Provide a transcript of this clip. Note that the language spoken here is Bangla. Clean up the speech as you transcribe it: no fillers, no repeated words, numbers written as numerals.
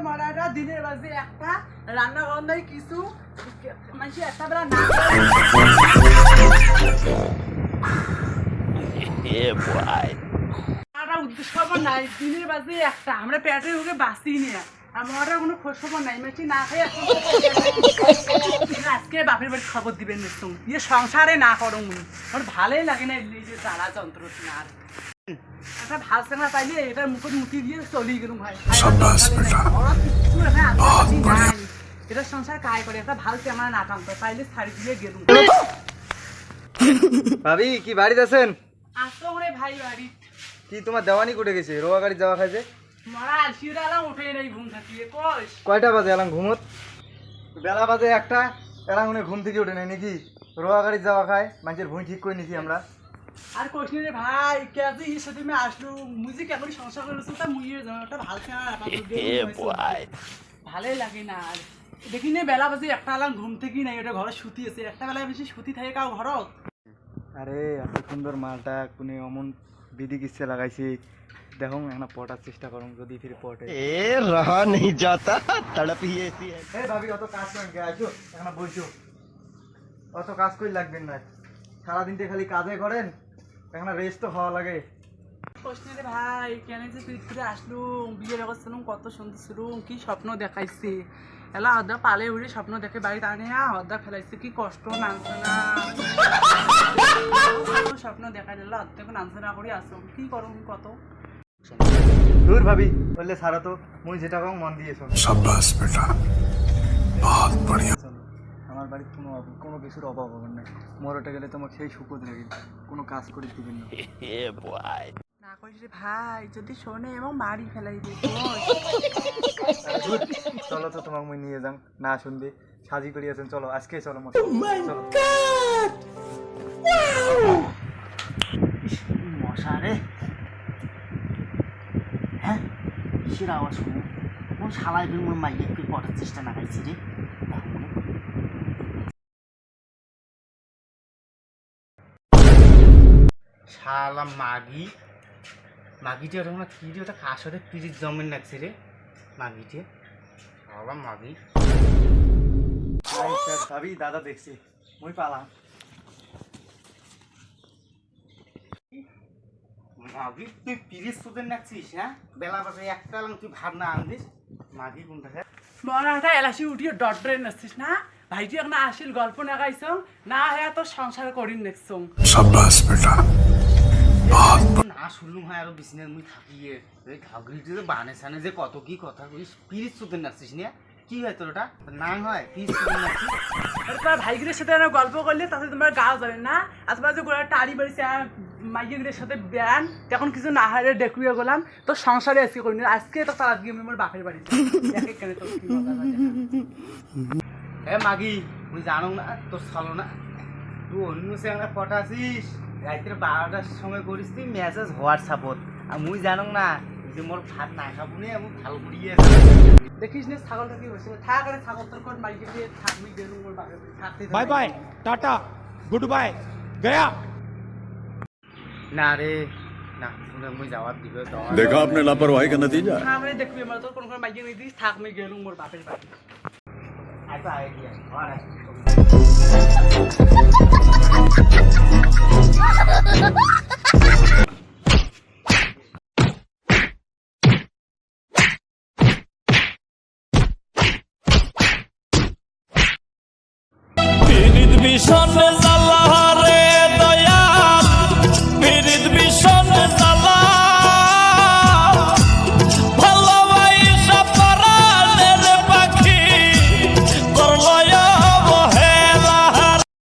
মরাটা দিনের বাজে একটা রান্না গন্ধায় কিছু মানুষ একটা বেলা না উদ্দেশ্য নাই দিনের বাজে একটা আমরা পেটের ওকে বাঁচি নিয়ে আমার কোনো খোঁজ খবর নাই মাছি না খাই আজকে বাপের বাড়ি খবর দিবেন নিশ্চয় ইয়ে সংসারে না করো উনি আমার ভালোই লাগে না এই যে জ্বালা যন্ত্রণা আর একটা ভাল চেনা পাইলে এটার মুখে মুটি দিয়ে চলি গেলুম ভাই এটা সংসার কাজ করে একটা ভাল চেনা না টানতে পাইলে ছাড়ি দিয়ে গেলুম। ভাবি কি বাড়িতে আছেন? আসতো মনে ভাই বাড়ি কি তোমার দেওয়ানি কুটে গেছে? রোয়া গাড়ি যাওয়া খাইছে মরা আলসিরা এলাম উঠে নেই ঘুম থাকিয়ে কস কয়টা বাজে এলাম ঘুমত? বেলা বাজে একটা এলাম উনি ঘুম থেকে উঠে নেই নাকি? রোয়া গাড়ি যাওয়া খায় মানুষের ভুঁই ঠিক করে নিছি আমরা। আর কইস রে ভাই কে যে এই সাথে আমি আসলো মুজি কেমন সংসার করেছো তা মুইয়ে জানো একটা ভালো চেনা ভালোই লাগে না আর দেখি নে বেলা বাজে একটা এলাম ঘুম থেকেই নাই ওটা ঘরে শুতি আছে একটা বেলায় বেশি শুতি থাকে কাউ ঘরত। আরে এত সুন্দর মালটা কোনে অমন বিধি কিসে লাগাইছি দেখো একটা পটার চেষ্টা করুন যদি ফির পটে ए रहा नहीं जाता तड़प ही ऐसी है। এই ভাবি অত কাজ করেন কে? আসো এখন বসো, অত কাজ কই লাগবেন না, সারাদিন তো খালি কাজে করেন, এখন রেস্ট তো হওয়া লাগে। কইস রে ভাই কেন যে তুই ফিরে আসলু বিয়ের অবস্থানুম কত সুন্দর ছিল কি স্বপ্ন দেখাইছে এলা আদা পালে উড়ে স্বপ্ন দেখে বাড়ি আনে আদা ফেলাইছে কি কষ্ট নামছে না স্বপ্ন দেখাই দিল অর্ধেক নামছে না করে আসো কি করুন কত দূর ভাবি বললে সারা তো মুই যেটা কম মন দিয়ে শোনো। শাবাশ বেটা বহুত বড়িয়া। আমার বাড়িতে কোনো কিছুর অভাব হবে না, মরতে গেলে তোমাকে সেই সুখত রাখি, কোনো কাজ করে দিবেন না। না কইস রে ভাই যদি শোনে এবং মারি ফেলাই দিই চলো তো তোমাকে মুই নিয়ে যান, না শুনবে সাজি করিয়াছেন, চলো আজকে চলো চলো মশা রে হ্যাঁ কিসের আওয়াজ শুনো কোন শালাই ফির মোর মাইয়ে ফির পটার চেষ্টা না খাইছি রে শালা মাগি মাগিটি ওটা মনে কি রে ওটা কার সাথে পিরিত জমেন লাগছে রে মাগিটি শালা মাগি ভাবি দাদা দেখছি মুই পালাম। মাগি তুই পিরিত সুদের নাকছিস হ্যাঁ বেলা বাজে একটা তুই ভাত না আনদিস মাগি কোনটা খায় মরাটা এলাসি উঠিয়ে ডট ড্রে নাচছিস না ভাইটি এখন আসিল গল্প না গাইছ না হ্যাঁ তোর সংসার করিন নেক্সট শাবাশ বেটা না শুনলুম হয় আরো বিছনের মুই থাকিয়ে ওই ঘাগরিটি যে বানে সানে যে কত কি কথা কইস পিরিত সুদের নাচছিস না কি হয় তোর ওটা না হয় পিরিত সুদের নাচছিস তোমার ভাইগুলোর সাথে গল্প করলে তাতে তোমার গাও যাবে না আর তোমার যে গোড়া টাড়ি বাড়িছে মাইগুলোর সাথে বেড়ান তখন কিছু না হারে ডেকুয়ে গেলাম তোর সংসারে আজকে করিনি আজকে তো তারা গিয়ে আমার বাপের বাড়িতে কেন তোর কি মজা লাগে এ মাগি তুই জানো না তোর চলো না তুই অন্য সঙ্গে পটাছিস রাত্রে 12টার সময় করিস তুই মেসেজ হোয়াটসঅ্যাপত আর মুই জানো না যে মোর ভাত না খাবো নে আমি ভাল করিয়ে দেখিস না ছাগলটা কি হয়েছে থাক আরে ছাগল তোর কোন মাইকে দিয়ে থাকবি গেলুম মোর বাপের বাড়ি থাকতে bye bye tata good bye गया। না রে না শুনে মুই যাওয়ার দিবে देखा आपने लापरवाही का नतीजा। আমরা দেখবি আমার তোর কোন মাইকে নিয়ে দিস থাক আমি গেলুম মোর বাপের বাড়ি আইবা আইডিয়া আর ভীষণ জ্বালা